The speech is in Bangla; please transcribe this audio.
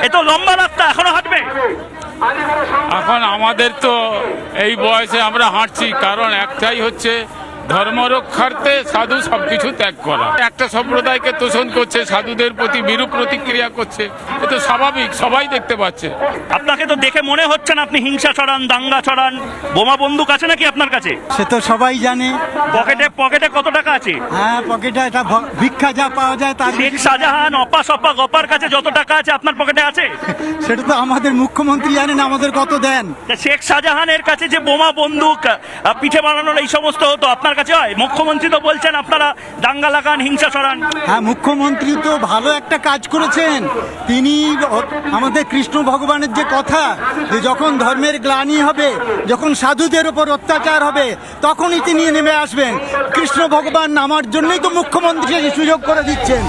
এ তো লম্বা রাস্তা, এখনো হাঁটবে? এখন আমাদের তো এই বয়সে আমরা হাঁটছি, কারণ একটাই হচ্ছে ধর্ম রক্ষার্থে সাধু সবকিছু ত্যাগ করা। একটা সম্প্রদায়কে তোষণ করছে, সাধুদের প্রতি বিরূপ প্রতিক্রিয়া করছে, এ তো স্বাভাবিক, সবাই দেখতে পাচ্ছে। আপনাকে তো দেখে মনে হচ্ছে না আপনি হিংসা ছড়ান, দাঙ্গা ছড়ান। বোমা বন্দুক আছে নাকি আপনার কাছে? সে তো সবাই জানে। পকেটে কত টাকা আছে? হ্যাঁ, পকেটে এটা ভিক্ষা যা পাওয়া যায় তার। শেখ শাহজাহান, অপা সপা গপার কাছে যত টাকা আছে আপনার পকেটে আছে? সেটা তো আমাদের মুখ্যমন্ত্রী জানেন আমাদের কত দেন। তা শেখ শাহজাহানের কাছে যে বোমা বন্দুক, পিঠে বানানোর এই সমস্ত হতো, আপনার কাছে হয়? মুখ্যমন্ত্রী তো বলছেন আপনারা দাঙ্গা লাগান, হিংসা ছড়ান। হ্যাঁ, মুখ্যমন্ত্রী তো ভালো একটা কাজ করেছেন। তিনি আমাদের কৃষ্ণ ভগবানের যে কথা, যে যখন ধর্মের গ্লানি হবে, যখন সাধুদের উপর অত্যাচার হবে, তখনই তিনি নেমে আসবেন। কৃষ্ণ ভগবান নামার জন্যই তো মুখ্যমন্ত্রী সুযোগ করে দিচ্ছেন।